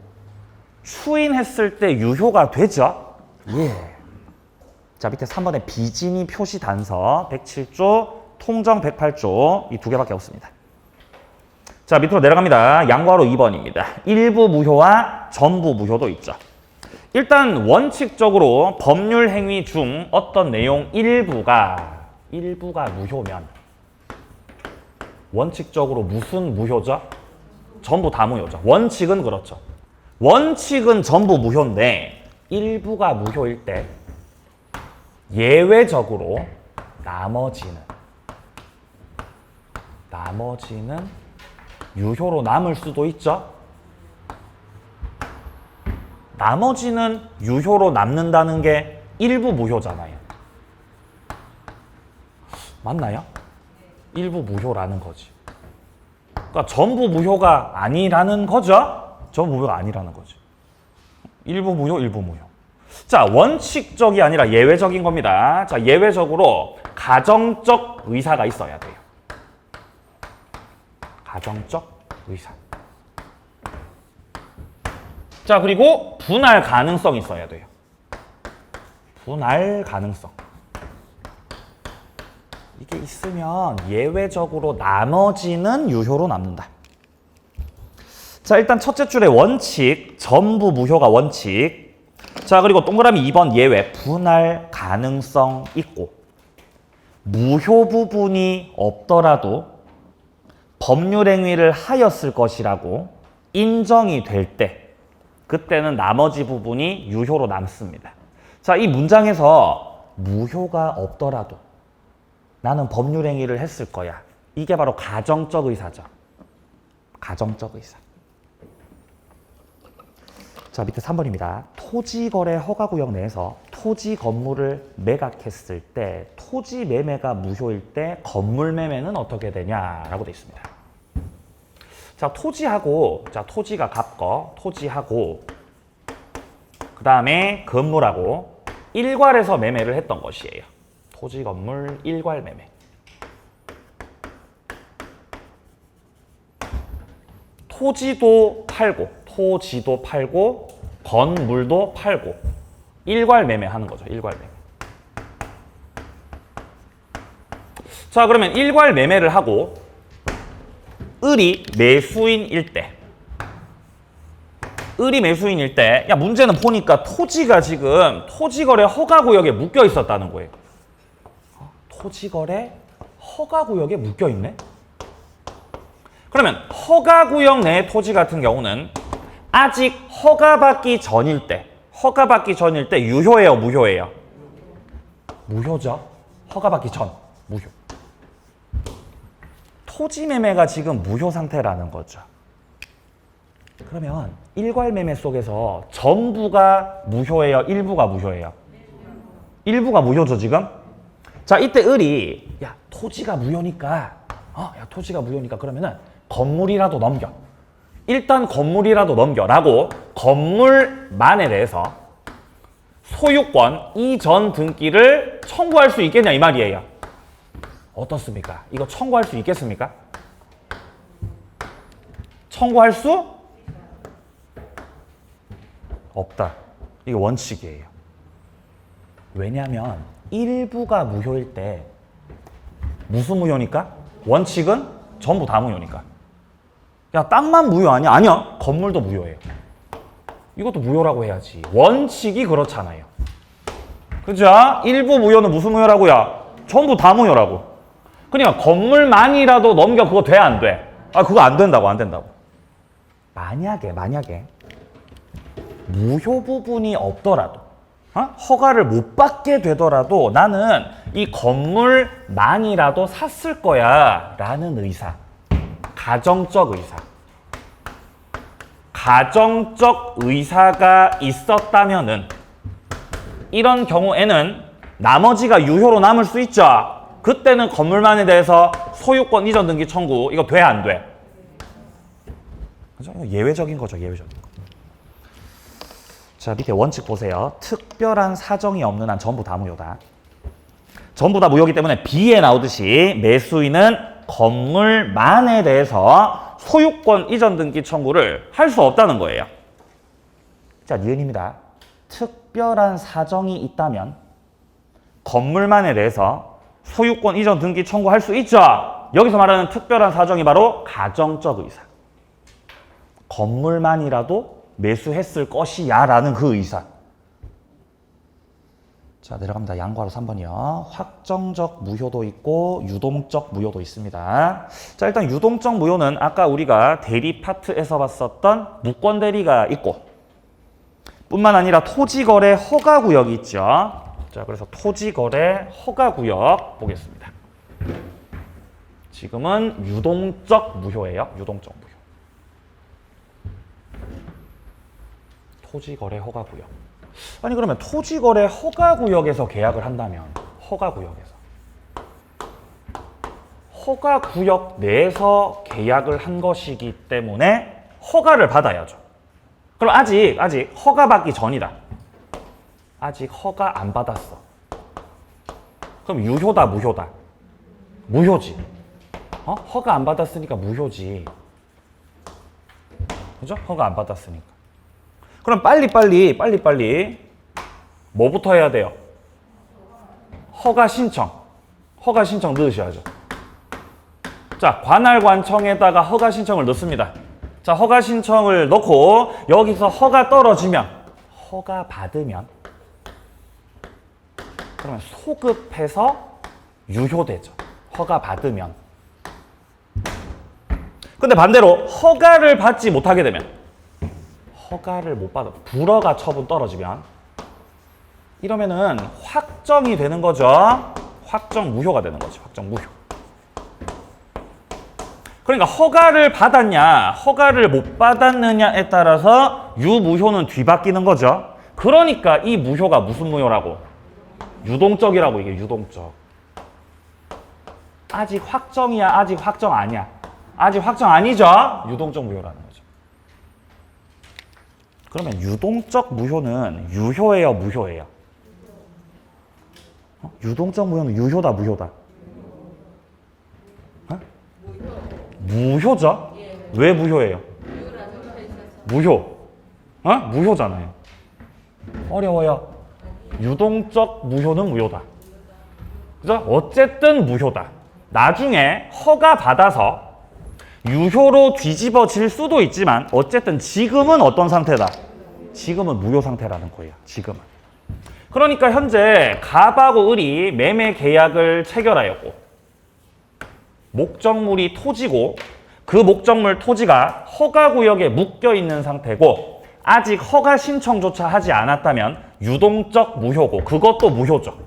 추인했을 때 유효가 되죠? 예. 자, 밑에 3번에 비진이 표시 단서 107조, 통정 108조 이 2개밖에 없습니다. 자, 밑으로 내려갑니다. 양괄호 2번입니다. 일부 무효와 전부 무효도 있죠. 일단 원칙적으로 법률 행위 중 어떤 내용 일부가 무효면 원칙적으로 무슨 무효죠? 전부 다 무효죠. 원칙은 그렇죠. 원칙은 전부 무효인데 일부가 무효일 때 예외적으로 나머지는 유효로 남을 수도 있죠. 나머지는 유효로 남는다는 게 일부 무효잖아요. 맞나요? 일부 무효라는 거지. 그러니까 전부 무효가 아니라는 거죠. 전부 무효가 아니라는 거지. 일부 무효, 일부 무효. 자, 원칙적이 아니라 예외적인 겁니다. 자, 예외적으로 가정적 의사가 있어야 돼요. 가정적 의사. 자, 그리고 분할 가능성이 있어야 돼요. 분할 가능성. 이게 있으면 예외적으로 나머지는 유효로 남는다. 자, 일단 첫째 줄에 원칙, 전부 무효가 원칙. 자, 그리고 동그라미 2번 예외, 분할 가능성 있고 무효 부분이 없더라도 법률 행위를 하였을 것이라고 인정이 될 때 그때는 나머지 부분이 유효로 남습니다. 자, 이 문장에서 무효가 없더라도 나는 법률 행위를 했을 거야. 이게 바로 가정적 의사죠. 가정적 의사. 자, 밑에 3번입니다. 토지거래 허가구역 내에서 토지 건물을 매각했을 때 토지 매매가 무효일 때 건물 매매는 어떻게 되냐라고 되어 있습니다. 자, 토지하고, 자, 토지가 갑거, 토지하고 그 다음에 건물하고 일괄해서 매매를 했던 것이에요. 토지 건물 일괄 매매. 토지도 팔고 건물도 팔고 일괄 매매하는 거죠. 일괄 매매. 자, 그러면 일괄 매매를 하고 을이 매수인일 때 야, 문제는 보니까 토지가 지금 토지거래 허가구역에 묶여 있었다는 거예요. 토지거래 허가구역에 묶여 있네? 그러면 허가구역 내 토지 같은 경우는 아직 허가받기 전일 때 유효해요, 무효해요? 무효죠. 허가받기 전, 무효. 토지 매매가 지금 무효 상태라는 거죠. 그러면 일괄 매매 속에서 전부가 무효예요, 일부가 무효예요? 일부가 무효죠, 지금? 자, 이때 을이 야, 토지가 무효니까 그러면은 건물이라도 넘겨. 일단 건물이라도 넘겨라고 건물만에 대해서 소유권 이전 등기를 청구할 수 있겠냐 이 말이에요. 어떻습니까? 이거 청구할 수 있겠습니까? 청구할 수 없다. 이게 원칙이에요. 왜냐하면 일부가 무효일 때 무슨 무효니까? 원칙은 전부 다 무효니까. 야, 땅만 무효 아니야? 아니야. 건물도 무효예요. 이것도 무효라고 해야지. 원칙이 그렇잖아요. 그죠? 일부 무효는 무슨 무효라고요? 전부 다 무효라고. 그러니까 건물만이라도 넘겨. 그거 돼, 안 돼? 아, 그거 안 된다고, 안 된다고. 만약에 무효 부분이 없더라도 허가를 못 받게 되더라도 나는 이 건물만이라도 샀을 거야 라는 의사. 가정적 의사. 가정적 의사가 있었다면은 이런 경우에는 나머지가 유효로 남을 수 있죠. 그때는 건물만에 대해서 소유권 이전 등기 청구 이거 돼, 안 돼? 그죠? 예외적인 거죠, 예외적인 거. 자, 밑에 원칙 보세요. 특별한 사정이 없는 한 전부 다 무효다. 전부 다 무효이기 때문에 B에 나오듯이 매수인은 건물만에 대해서 소유권 이전 등기 청구를 할 수 없다는 거예요. 자, 니은입니다. 특별한 사정이 있다면 건물만에 대해서 소유권 이전 등기 청구할 수 있죠. 여기서 말하는 특별한 사정이 바로 가정적 의사. 건물만이라도 매수했을 것이야 라는 그 의사. 자, 내려갑니다. 양괄호 3번이요. 확정적 무효도 있고 유동적 무효도 있습니다. 자, 일단 유동적 무효는 아까 우리가 대리 파트에서 봤었던 무권 대리가 있고 뿐만 아니라 토지거래 허가구역이 있죠. 자, 그래서 토지거래 허가구역 보겠습니다. 지금은 유동적 무효예요. 유동적 무효. 토지거래 허가구역. 아니, 그러면 토지거래 허가구역에서 계약을 한다면 허가 구역 내에서 계약을 한 것이기 때문에 허가를 받아야죠. 그럼 아직 허가 받기 전이다. 아직 허가 안 받았어. 그럼 유효다, 무효다? 무효지. 허가 안 받았으니까 무효지. 그죠? 허가 안 받았으니까. 그럼 빨리 뭐부터 해야 돼요? 허가 신청. 허가 신청 넣으셔야죠. 자, 관할관청에다가 허가 신청을 넣습니다. 자, 허가 신청을 넣고 여기서 허가 떨어지면, 허가 받으면, 그러면 소급해서 유효되죠. 허가 받으면. 근데 반대로 허가를 받지 못하게 되면, 허가를 못 받아, 불허가 처분 떨어지면, 이러면은 확정이 되는 거죠. 확정 무효가 되는 거죠. 확정 무효. 그러니까 허가를 받았냐, 허가를 못 받았느냐에 따라서 유무효는 뒤바뀌는 거죠. 그러니까 이 무효가 무슨 무효라고? 유동적이라고. 이게 유동적. 아직 확정이야, 아직 확정 아니야? 아직 확정 아니죠? 유동적 무효라는 거죠. 그러면 유동적 무효는 유효예요, 무효예요? 유동적 무효는 유효다, 무효다? 무효죠? 왜 무효예요? 무효. 무효잖아요. 어려워요. 유동적 무효는 무효다. 그죠? 어쨌든 무효다. 나중에 허가 받아서 유효로 뒤집어질 수도 있지만 어쨌든 지금은 어떤 상태다? 지금은 무효 상태라는 거예요. 지금은. 그러니까 현재 갑하고 을이 매매 계약을 체결하였고 목적물이 토지고 그 목적물 토지가 허가구역에 묶여있는 상태고 아직 허가 신청조차 하지 않았다면 유동적 무효고 그것도 무효죠.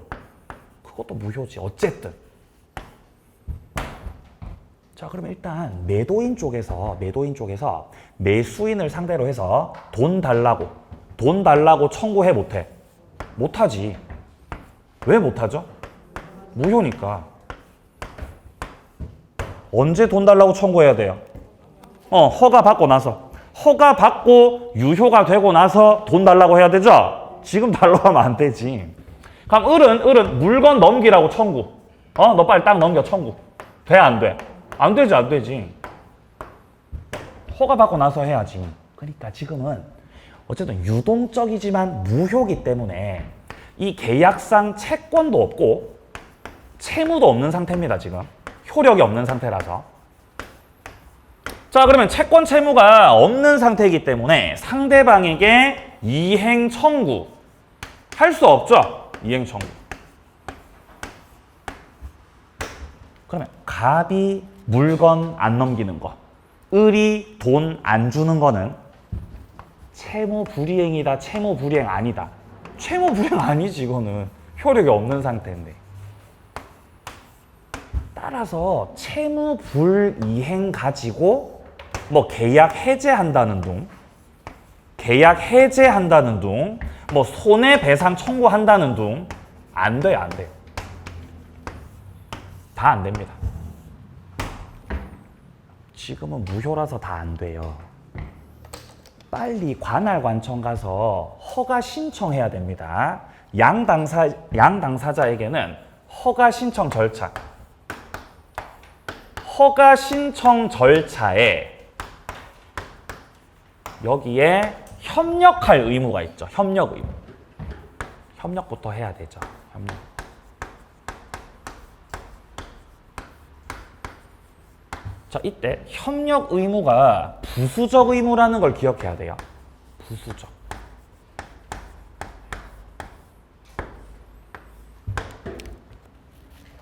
그것도 무효지. 어쨌든. 자, 그러면 일단 매도인 쪽에서 매수인을 상대로 해서 돈 달라고 청구해 못해? 못하지. 왜 못하죠? 무효니까. 언제 돈 달라고 청구해야 돼요? 허가 받고 나서. 허가 받고 유효가 되고 나서 돈 달라고 해야 되죠? 지금 달라고 하면 안 되지. 그럼 을은 물건 넘기라고 청구. 너 빨리 딱 넘겨 청구. 돼, 안 돼? 안 되지, 안 되지. 허가 받고 나서 해야지. 그러니까 지금은 어쨌든 유동적이지만 무효기 때문에 이 계약상 채권도 없고 채무도 없는 상태입니다, 지금. 효력이 없는 상태라서. 자, 그러면 채권 채무가 없는 상태이기 때문에 상대방에게 이행 청구 할 수 없죠. 이행 청구. 그러면 갑이 물건 안 넘기는 거, 을이 돈 안 주는 거는 채무 불이행이다, 채무 불이행 아니다. 채무 불이행 아니지, 이거는. 효력이 없는 상태인데. 따라서 채무 불이행 가지고 뭐 계약 해제한다는 둥, 뭐 손해배상 청구한다는 둥 안 돼요, 안 돼요. 다 안 됩니다. 지금은 무효라서 다 안 돼요. 빨리 관할관청 가서 허가 신청해야 됩니다. 양 당사자에게는 허가 신청 절차에 여기에 협력할 의무가 있죠. 협력 의무. 협력부터 해야 되죠. 협력. 자, 이때 협력 의무가 부수적 의무라는 걸 기억해야 돼요. 부수적.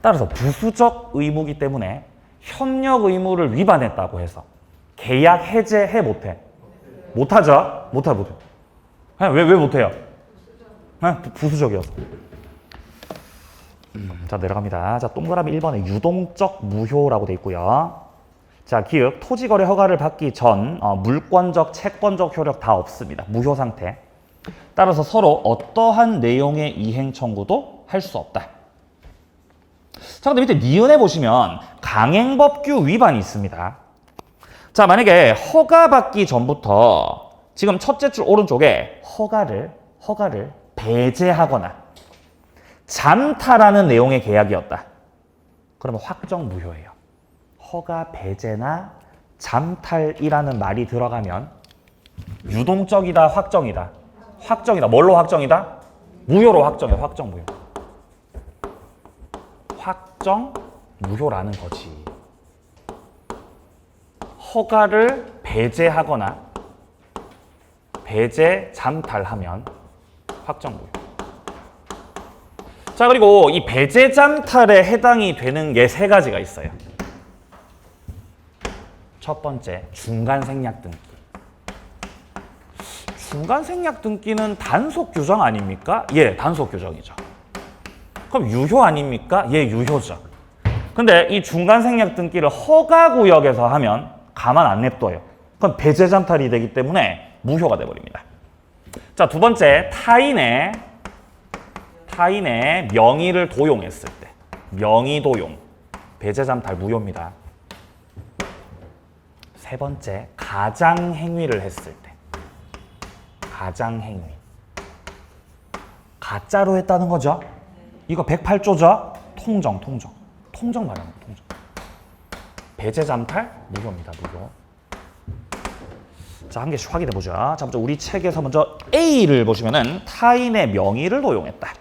따라서 부수적 의무이기 때문에 협력 의무를 위반했다고 해서 계약 해제해 못해? 못하죠? 못해. 왜 못해요? 부수적이어서. 자, 내려갑니다. 자, 동그라미 1번에 유동적 무효라고 돼 있고요. 자, 기획 토지거래 허가를 받기 전 물권적, 채권적 효력 다 없습니다. 무효 상태. 따라서 서로 어떠한 내용의 이행 청구도 할 수 없다. 자, 근데 밑에 니은에 보시면 강행법규 위반이 있습니다. 자, 만약에 허가받기 전부터 지금 첫째 줄 오른쪽에 허가를 배제하거나 잠탈하는 내용의 계약이었다. 그러면 확정 무효예요. 허가 배제나 잠탈이라는 말이 들어가면 유동적이다, 확정이다. 확정이다. 뭘로 확정이다? 무효로 확정해. 확정 무효. 확정 무효라는 거지. 허가를 배제하거나 배제 잠탈하면 확정 무효. 자, 그리고 이 배제 잠탈에 해당이 되는 게 세 가지가 있어요. 첫 번째, 중간 생략 등기. 중간 생략 등기는 단속 규정 아닙니까? 예, 단속 규정이죠. 그럼 유효 아닙니까? 예, 유효죠. 근데 이 중간 생략 등기를 허가 구역에서 하면 가만 안 냅둬요. 그럼 배제 잠탈이 되기 때문에 무효가 돼 버립니다. 자, 두 번째, 타인의 명의를 도용했을 때, 명의 도용, 배제 잠탈 무효입니다. 세 번째, 가장 행위를 했을 때, 가장 행위. 가짜로 했다는 거죠. 이거 108조죠. 통정 말하는 거, 통정. 배제 잠탈 무효입니다. 무효. 자, 한 개씩 확인해 보죠. 자, 먼저 우리 책에서 먼저 A를 보시면은 타인의 명의를 도용했다.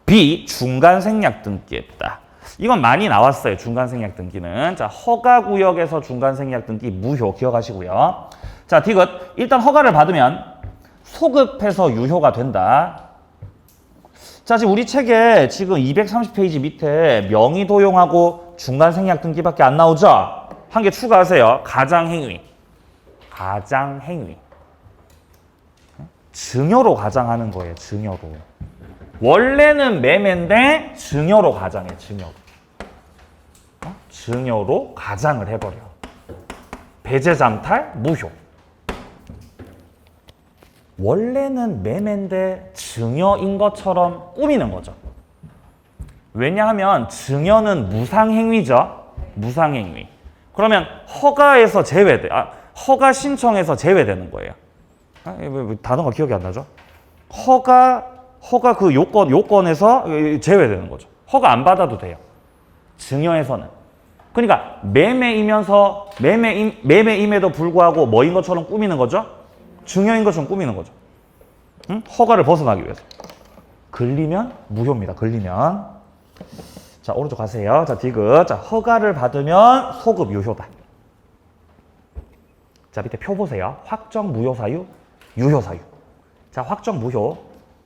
B, 중간 생략 등기했다. 이건 많이 나왔어요. 중간 생략 등기는. 자, 허가 구역에서 중간 생략 등기 무효 기억하시고요. 자, 디귿. 일단 허가를 받으면 소급해서 유효가 된다. 자, 지금 우리 책에 지금 230페이지 밑에 명의 도용하고 중간 생략 등기밖에 안 나오죠? 한 개 추가하세요. 가장 행위. 가장 행위. 증여로 가장하는 거예요. 증여로. 원래는 매매인데 증여로 가장해. 증여로. 증여로 가장을 해버려. 배제 잠탈 무효. 원래는 매매인데 증여인 것처럼 꾸미는 거죠. 왜냐하면 증여는 무상행위죠. 무상행위. 그러면 허가에서 제외돼. 허가 신청에서 제외되는 거예요. 단어가 기억이 안 나죠? 허가 그 요건에서 제외되는 거죠. 허가 안 받아도 돼요. 증여에서는. 그러니까 매매이면서 매매임에도 불구하고 뭐인 것처럼 꾸미는 거죠? 증여인 것처럼 꾸미는 거죠. 응? 허가를 벗어나기 위해서. 걸리면 무효입니다. 걸리면. 자, 오른쪽 가세요. 자, 디귿. 자, 허가를 받으면 소급 유효다. 자, 밑에 표 보세요. 확정 무효 사유, 유효 사유. 자, 확정 무효,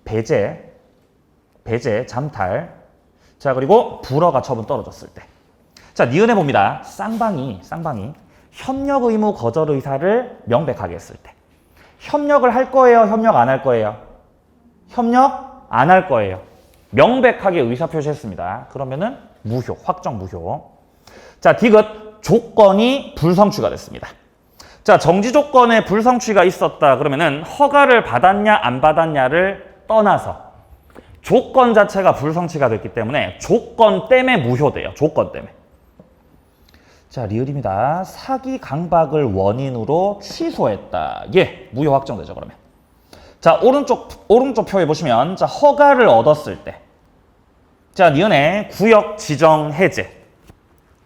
배제, 잠탈. 자, 그리고 불허가 처분 떨어졌을 때. 자, 니은해 봅니다. 쌍방이 협력 의무 거절 의사를 명백하게 했을 때. 협력을 할 거예요? 협력 안 할 거예요? 협력 안 할 거예요. 명백하게 의사 표시했습니다. 그러면은 무효, 확정 무효. 자, 디귿. 조건이 불성취가 됐습니다. 자, 정지 조건에 불성취가 있었다. 그러면은 허가를 받았냐 안 받았냐를 떠나서 조건 자체가 불성취가 됐기 때문에 조건 때문에 무효돼요. 조건 때문에. 자, 리을입니다. 사기 강박을 원인으로 취소했다. 예, 무효 확정되죠. 그러면. 자, 오른쪽 표에 보시면 자, 허가를 얻었을 때. 자, 니은의 구역 지정 해제.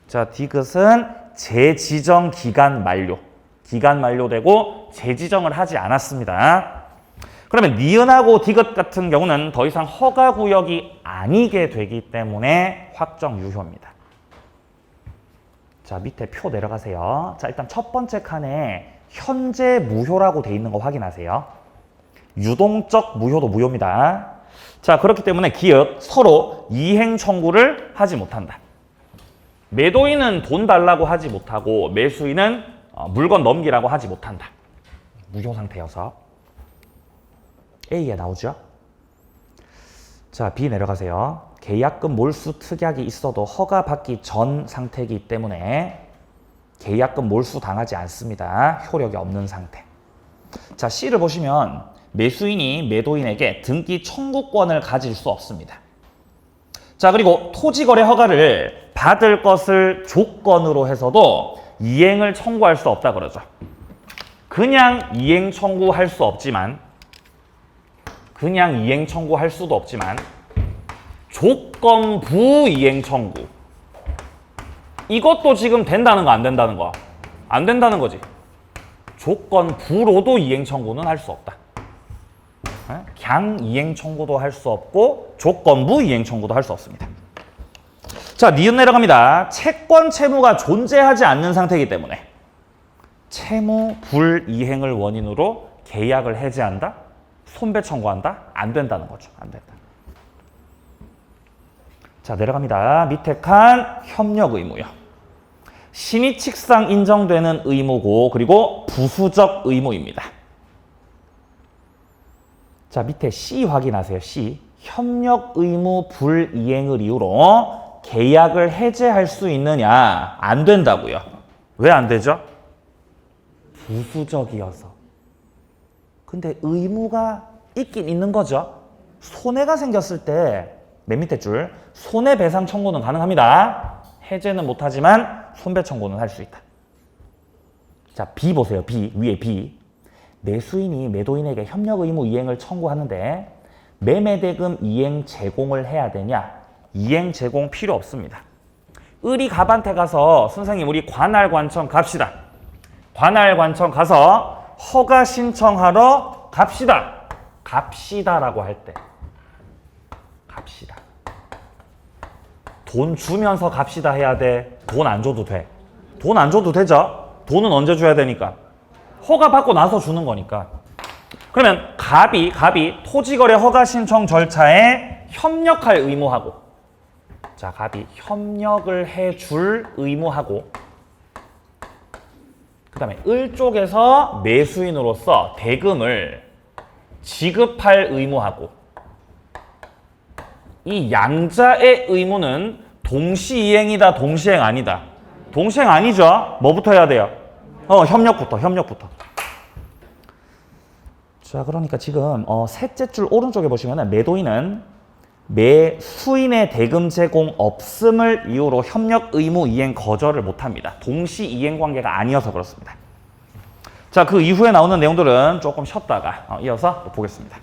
자, 디귿은 재지정 기간 만료. 기간 만료되고 재지정을 하지 않았습니다. 그러면 니은하고 디귿 같은 경우는 더 이상 허가 구역이 아니게 되기 때문에 확정 유효입니다. 자, 밑에 표 내려가세요. 자, 일단 첫 번째 칸에 현재 무효라고 돼 있는 거 확인하세요. 유동적 무효도 무효입니다. 자, 그렇기 때문에 기역 서로 이행 청구를 하지 못한다. 매도인은 돈 달라고 하지 못하고 매수인은 물건 넘기라고 하지 못한다. 무효 상태여서. A에 나오죠? 자, B 내려가세요. 계약금 몰수 특약이 있어도 허가 받기 전 상태이기 때문에 계약금 몰수 당하지 않습니다. 효력이 없는 상태. 자, C를 보시면 매수인이 매도인에게 등기 청구권을 가질 수 없습니다. 자, 그리고 토지거래 허가를 받을 것을 조건으로 해서도 이행을 청구할 수 없다 그러죠. 그냥 이행 청구할 수 없지만, 그냥 이행 청구할 수도 없지만 조건부 이행 청구, 이것도 지금 된다는 거 안 된다는 거? 안 된다는 거지. 조건부로도 이행 청구는 할 수 없다. 그냥 이행 청구도 할 수 없고 조건부 이행 청구도 할 수 없습니다. 자, 니은 내려갑니다. 채권 채무가 존재하지 않는 상태이기 때문에 채무 불이행을 원인으로 계약을 해지한다? 손배 청구한다? 안 된다는 거죠. 안 된다. 자, 내려갑니다. 밑에 칸 협력 의무요. 신의칙상 인정되는 의무고, 그리고 부수적 의무입니다. 자, 밑에 C 확인하세요. C. 협력 의무 불이행을 이유로 계약을 해제할 수 있느냐? 안 된다고요. 왜 안 되죠? 부수적이어서. 근데 의무가 있긴 있는 거죠. 손해가 생겼을 때 맨 밑에 줄 손해배상 청구는 가능합니다. 해제는 못하지만 손배 청구는 할 수 있다. 자, B 보세요. B. 위에 B. 매수인이 매도인에게 협력 의무 이행을 청구하는데 매매대금 이행 제공을 해야 되냐? 이행 제공 필요 없습니다. 을이 갑한테 가서 선생님 우리 관할관청 갑시다. 관할관청 가서 허가 신청하러 갑시다. 갑시다라고 할 때 갑시다. 돈 주면서 갑시다 해야 돼? 돈 안 줘도 돼? 돈 안 줘도 되죠? 돈은 언제 줘야 되니까? 허가 받고 나서 주는 거니까. 그러면 갑이 토지거래 허가 신청 절차에 협력할 의무하고, 자, 갑이 협력을 해줄 의무하고, 그 다음에 을 쪽에서 매수인으로서 대금을 지급할 의무하고, 이 양자의 의무는 동시이행이다, 동시행 아니다? 동시행 아니죠? 뭐부터 해야 돼요? 협력부터. 자, 그러니까 지금 셋째 줄 오른쪽에 보시면 매도인은 매수인의 대금 제공 없음을 이유로 협력 의무 이행 거절을 못합니다. 동시 이행 관계가 아니어서 그렇습니다. 자, 그 이후에 나오는 내용들은 조금 쉬었다가 이어서 보겠습니다.